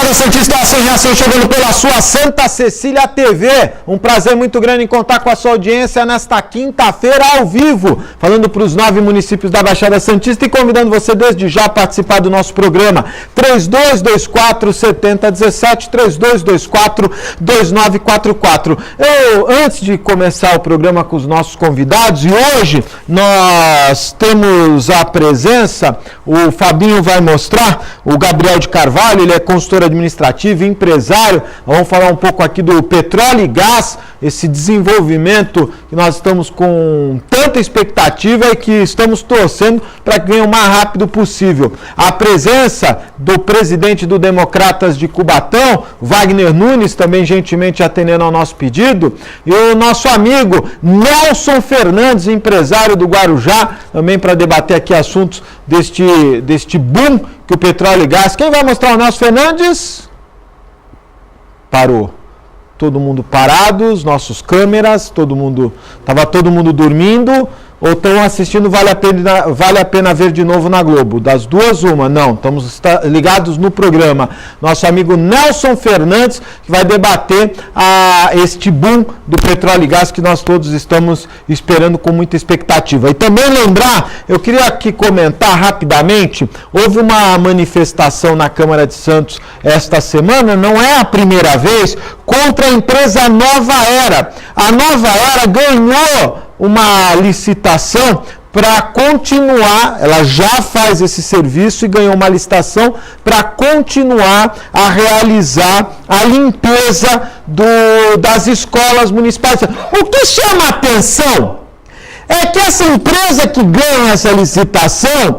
Baixada Santista Sem Reação, chegando pela sua Santa Cecília TV. Um prazer muito grande em contar com a sua audiência nesta quinta-feira ao vivo, falando para os 9 municípios da Baixada Santista e convidando você desde já a participar do nosso programa. 3224-7017, 3224-2944. Antes de começar o programa com os nossos convidados, e hoje nós temos a presença, o Fabinho vai mostrar, o Gabriel de Carvalho, ele é consultor administrativo e empresário. Vamos falar um pouco aqui do petróleo e gás, esse desenvolvimento que nós estamos com tanta expectativa e que estamos torcendo para que venha o mais rápido possível. A presença do presidente do Democratas de Cubatão, Wagner Nunes, também gentilmente atendendo ao nosso pedido, e o nosso amigo Nelson Fernandes, empresário do Guarujá, também para debater aqui assuntos deste boom que o petróleo e gás. Quem vai mostrar o Nelson Fernandes? Parou. Todo mundo parado, os nossos câmeras, estava todo mundo dormindo, ou estão assistindo, vale a pena ver de novo na Globo. Das duas, uma. Não, estamos ligados no programa. Nosso amigo Nelson Fernandes, que vai debater este boom do petróleo e gás que nós todos estamos esperando com muita expectativa. E também lembrar, eu queria aqui comentar rapidamente, houve uma manifestação na Câmara de Santos esta semana, não é a primeira vez, contra a empresa Nova Era. A Nova Era ganhou uma licitação para continuar, ela já faz esse serviço e ganhou uma licitação para continuar a realizar a limpeza das escolas municipais. O que chama a atenção é que essa empresa que ganha essa licitação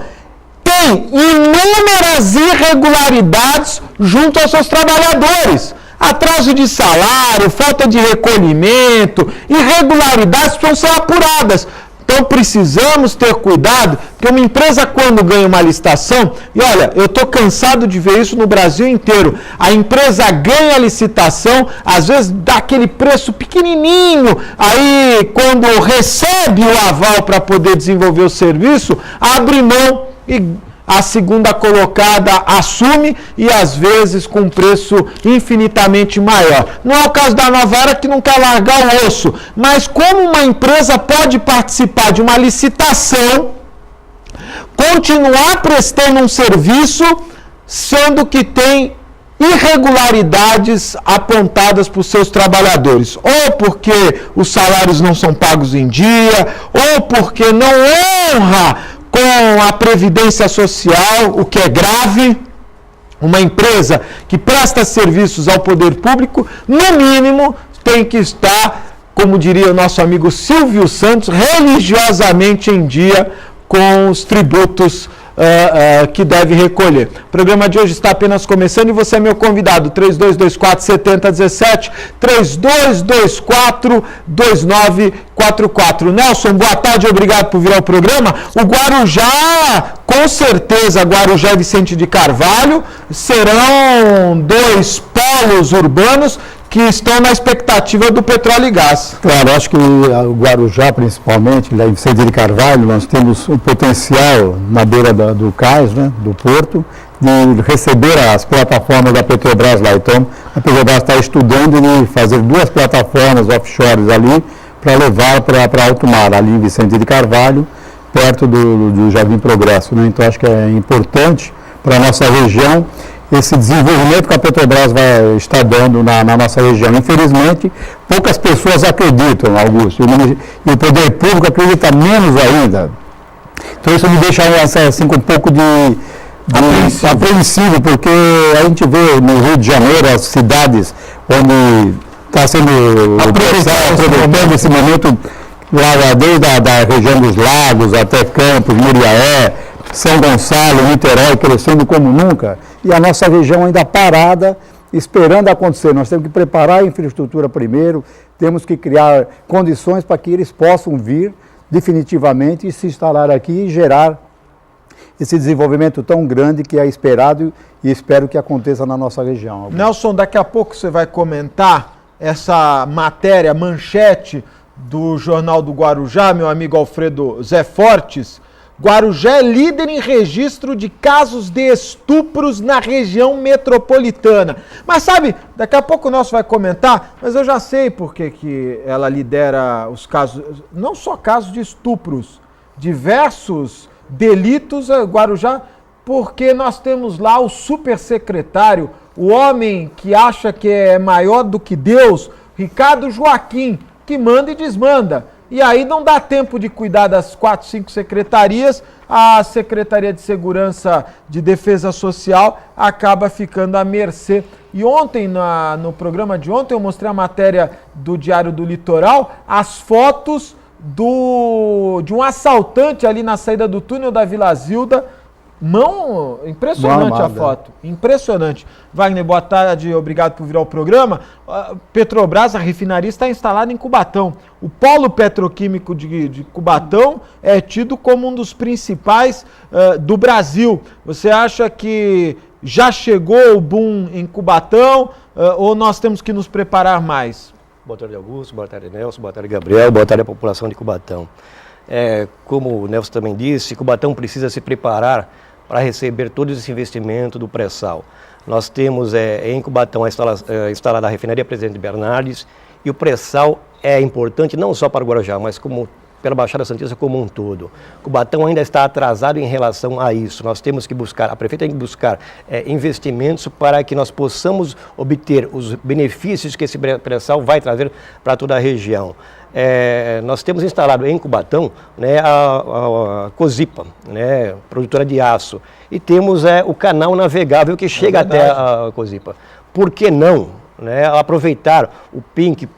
tem inúmeras irregularidades junto aos seus trabalhadores. Atraso de salário, falta de recolhimento, irregularidades precisam ser apuradas. Então precisamos ter cuidado, porque uma empresa quando ganha uma licitação, e olha, eu estou cansado de ver isso no Brasil inteiro, a empresa ganha a licitação, às vezes dá aquele preço pequenininho, aí quando recebe o aval para poder desenvolver o serviço, abre mão e a segunda colocada assume e às vezes com preço infinitamente maior. Não é o caso da Nova Era, que não quer largar o osso, mas como uma empresa pode participar de uma licitação, continuar prestando um serviço, sendo que tem irregularidades apontadas por seus trabalhadores, ou porque os salários não são pagos em dia, ou porque não honra com a Previdência Social, o que é grave. Uma empresa que presta serviços ao poder público, no mínimo, tem que estar, como diria o nosso amigo Silvio Santos, religiosamente em dia com os tributos que deve recolher. O programa de hoje está apenas começando e você é meu convidado. 3224-7017, 3224-2944. Nelson, boa tarde, obrigado por vir ao programa. O Guarujá, com certeza, Guarujá e Vicente de Carvalho serão dois polos urbanos que estão na expectativa do petróleo e gás. Claro, acho que o Guarujá, principalmente, lá em Vicente de Carvalho, nós temos um potencial na beira do cais, né, do porto, de receber as plataformas da Petrobras lá. Então, a Petrobras está estudando de fazer 2 plataformas offshores ali para levar para alto mar, ali em Vicente de Carvalho, perto do Jardim Progresso, né? Então, acho que é importante para a nossa região esse desenvolvimento que a Petrobras vai estar dando na nossa região. Infelizmente, poucas pessoas acreditam, Augusto, e o poder público acredita menos ainda. Então isso me deixa assim, com um pouco de apreensivo, porque a gente vê no Rio de Janeiro as cidades onde está sendo aproveitando esse momento, lá desde a região dos Lagos até Campos, Muriaé, São Gonçalo, Niterói, crescendo como nunca, e a nossa região ainda parada, esperando acontecer. Nós temos que preparar a infraestrutura primeiro, temos que criar condições para que eles possam vir definitivamente e se instalar aqui e gerar esse desenvolvimento tão grande que é esperado e espero que aconteça na nossa região. Nelson, daqui a pouco você vai comentar essa matéria, manchete do Jornal do Guarujá, meu amigo Alfredo Zé Fortes, Guarujá é líder em registro de casos de estupros na região metropolitana. Mas sabe, daqui a pouco o nosso vai comentar, mas eu já sei por que ela lidera os casos, não só casos de estupros, diversos delitos, Guarujá, porque nós temos lá o supersecretário, o homem que acha que é maior do que Deus, Ricardo Joaquim, que manda e desmanda. E aí não dá tempo de cuidar das 4, 5 secretarias, a Secretaria de Segurança de Defesa Social acaba ficando à mercê. E ontem, no programa de ontem, eu mostrei a matéria do Diário do Litoral, as fotos de um assaltante ali na saída do túnel da Vila Zilda. Impressionante a foto, impressionante. Wagner, boa tarde, obrigado por vir ao programa. Petrobras, a refinaria, está instalada em Cubatão. O polo petroquímico de Cubatão é tido como um dos principais do Brasil. Você acha que já chegou o boom em Cubatão ou nós temos que nos preparar mais? Boa tarde, Augusto, boa tarde, Nelson, boa tarde, Gabriel, boa tarde à população de Cubatão. Como o Nelson também disse, Cubatão precisa se preparar para receber todo esse investimento do pré-sal. Nós temos em Cubatão instalada a refinaria Presidente Bernardes, e o pré-sal é importante não só para o Guarujá, mas pela Baixada Santista como um todo. Cubatão ainda está atrasado em relação a isso. Nós temos que buscar, a prefeita tem que buscar investimentos para que nós possamos obter os benefícios que esse pré-sal vai trazer para toda a região. Nós temos instalado em Cubatão, né, a Cosipa, né, produtora de aço, e temos o canal navegável que chega até a Cosipa. Por que não, né, aproveitar o PINC,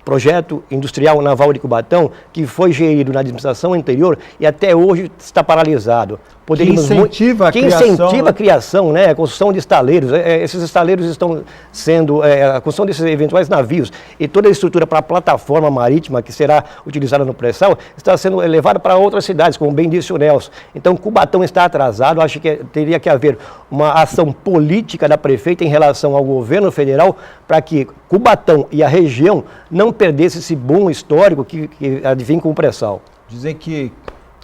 Projeto Industrial Naval de Cubatão, que foi gerido na administração anterior e até hoje está paralisado. Que incentiva a criação, né? A construção de estaleiros. Esses estaleiros estão sendo, a construção desses eventuais navios e toda a estrutura para a plataforma marítima que será utilizada no pré-sal está sendo levada para outras cidades, como bem disse o Nelson. Então, Cubatão está atrasado. Acho que teria que haver uma ação política da prefeita em relação ao governo federal para que Cubatão e a região não perdessem esse boom histórico que advém com o pré-sal. Dizem que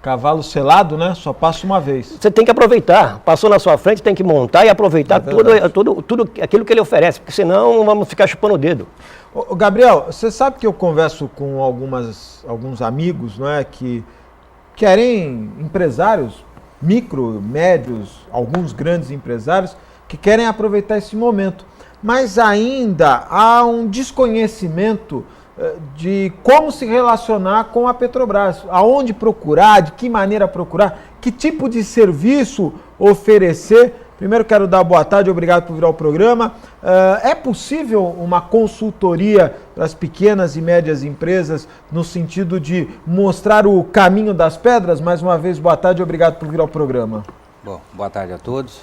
cavalo selado, né? Só passa uma vez. Você tem que aproveitar. Passou na sua frente, tem que montar e aproveitar tudo aquilo que ele oferece, porque senão vamos ficar chupando o dedo. Ô, Gabriel, você sabe que eu converso com alguns amigos, não é, que querem empresários, micro, médios, alguns grandes empresários, que querem aproveitar esse momento. Mas ainda há um desconhecimento de como se relacionar com a Petrobras, aonde procurar, de que maneira procurar, que tipo de serviço oferecer. Primeiro quero dar boa tarde, obrigado por vir ao programa. É possível uma consultoria para as pequenas e médias empresas no sentido de mostrar o caminho das pedras? Mais uma vez, boa tarde, obrigado por vir ao programa. Bom, boa tarde a todos.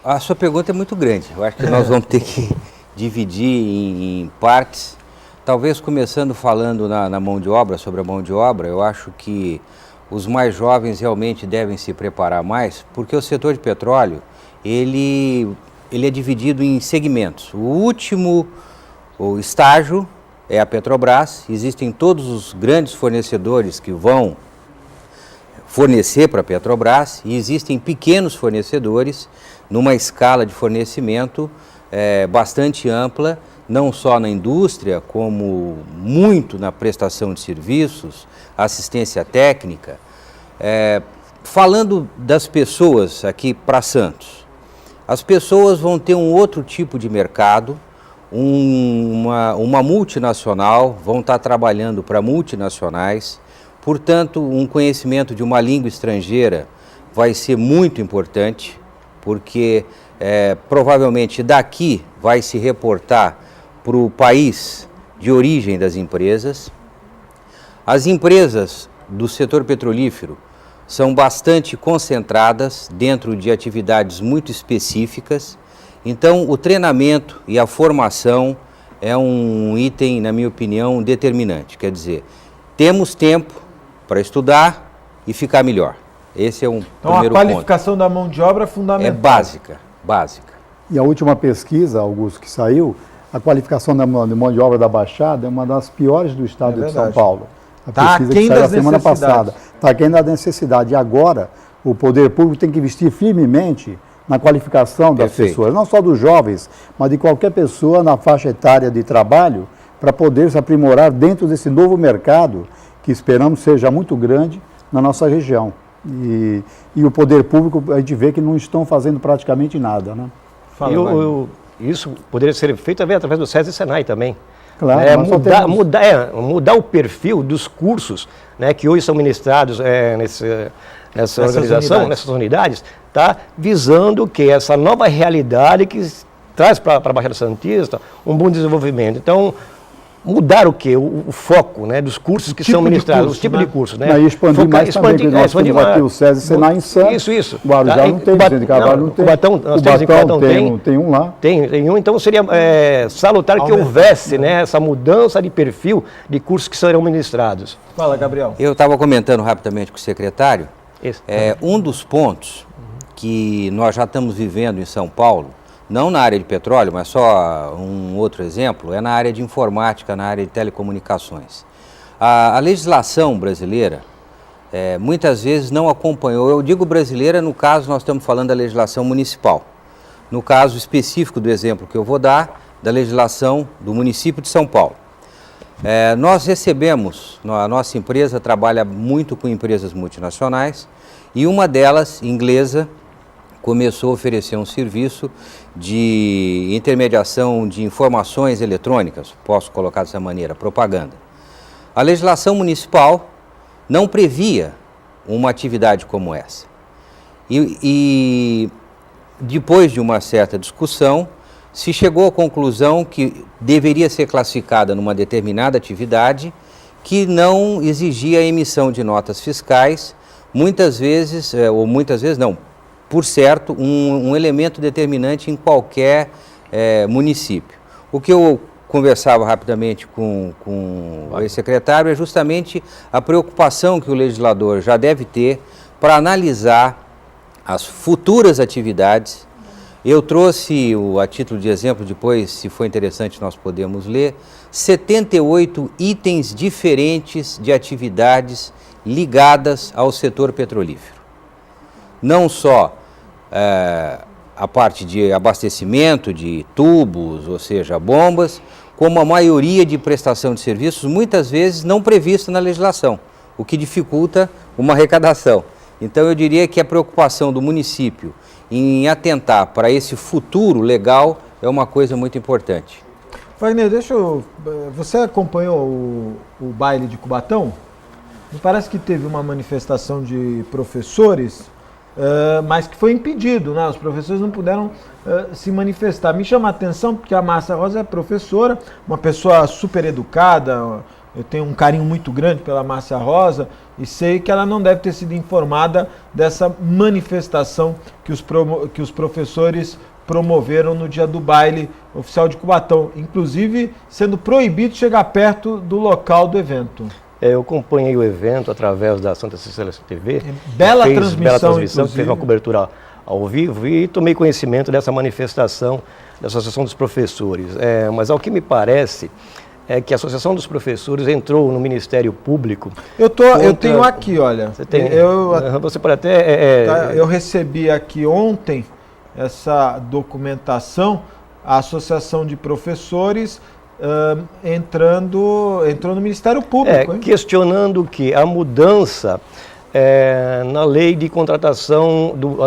A sua pergunta é muito grande, eu acho que nós vamos ter que dividir em partes, talvez começando falando na mão de obra, sobre a mão de obra. Eu acho que os mais jovens realmente devem se preparar mais, porque o setor de petróleo, ele é dividido em segmentos. O último estágio é a Petrobras, existem todos os grandes fornecedores que vão fornecer para a Petrobras, e existem pequenos fornecedores numa escala de fornecimento bastante ampla, não só na indústria, como muito na prestação de serviços, assistência técnica. Falando das pessoas aqui para Santos, as pessoas vão ter um outro tipo de mercado, uma multinacional, vão estar trabalhando para multinacionais, portanto, um conhecimento de uma língua estrangeira vai ser muito importante, porque provavelmente daqui vai se reportar para o país de origem das empresas. As empresas do setor petrolífero são bastante concentradas dentro de atividades muito específicas, então o treinamento e a formação é um item, na minha opinião, determinante. Quer dizer, temos tempo para estudar e ficar melhor. Esse é um primeiro ponto. Então a qualificação da mão de obra é fundamental. É básica. E a última pesquisa, Augusto, que saiu, a qualificação da mão de obra da Baixada é uma das piores do estado de São Paulo. A Tá pesquisa aquém que saiu das a semana necessidades. passada. Está aquém da necessidade. E agora, o poder público tem que investir firmemente na qualificação das Perfeito. pessoas, não só dos jovens, mas de qualquer pessoa na faixa etária de trabalho, para poder se aprimorar dentro desse novo mercado, que esperamos seja muito grande na nossa região. E o poder público, a gente vê que não estão fazendo praticamente nada, né? Fala, Isso poderia ser feito também através do SESI e Senai também. Claro, É, nós só temos- mudar o perfil dos cursos, né, que hoje são ministrados nessa organização, unidades. nessas unidades, tá, visando que essa nova realidade que traz para a Baixada Santista um bom desenvolvimento. Então, mudar o quê? O foco, né, dos cursos que Tipo são de ministrados, curso, os tipos né? de cursos. Né? E expandir mais também, porque nós expandir temos aqui mais. o SESI e Senai em Santos. Isso. Guarujá Tá? não tem, Cubat- Vicente Carvalho não tem. Cubatão, nós temos em Cubatão, tem um lá. Tem um, então seria salutar que Aumentar. houvesse, né, essa mudança de perfil de cursos que serão ministrados. Fala, Gabriel. Eu estava comentando rapidamente com o secretário, Esse. um dos pontos que nós já estamos vivendo em São Paulo, não na área de petróleo, mas só um outro exemplo, é na área de informática, na área de telecomunicações. A legislação brasileira muitas vezes não acompanhou, eu digo brasileira, no caso nós estamos falando da legislação municipal. No caso específico do exemplo que eu vou dar, da legislação do município de São Paulo. Nós recebemos, a nossa empresa trabalha muito com empresas multinacionais e uma delas, inglesa, começou a oferecer um serviço de intermediação de informações eletrônicas, posso colocar dessa maneira, propaganda. A legislação municipal não previa uma atividade como essa. E depois de uma certa discussão, se chegou à conclusão que deveria ser classificada numa determinada atividade que não exigia a emissão de notas fiscais, muitas vezes não, por certo, um elemento determinante em qualquer município. O que eu conversava rapidamente com o ex-secretário é justamente a preocupação que o legislador já deve ter para analisar as futuras atividades. Eu trouxe, a título de exemplo, depois, se for interessante, nós podemos ler, 78 itens diferentes de atividades ligadas ao setor petrolífero. Não só a parte de abastecimento de tubos, ou seja, bombas, como a maioria de prestação de serviços, muitas vezes não prevista na legislação, o que dificulta uma arrecadação. Então, eu diria que a preocupação do município em atentar para esse futuro legal é uma coisa muito importante. Wagner, você acompanhou o baile de Cubatão? Me parece que teve uma manifestação de professores, mas que foi impedido, né? Os professores não puderam se manifestar. Me chama a atenção porque a Márcia Rosa é professora, uma pessoa super educada. Eu tenho um carinho muito grande pela Márcia Rosa e sei que ela não deve ter sido informada dessa manifestação que os professores promoveram no dia do baile oficial de Cubatão, inclusive sendo proibido chegar perto do local do evento. Eu acompanhei o evento através da Santa Cecília TV. Bela transmissão, fez uma cobertura ao vivo e tomei conhecimento dessa manifestação da Associação dos Professores. Mas ao que me parece é que a Associação dos Professores entrou no Ministério Público. Eu tenho aqui, olha. Você tem? Você pode até... Eu recebi aqui ontem essa documentação, a Associação de Professores entrou no Ministério Público. Questionando que a mudança na lei de contratação do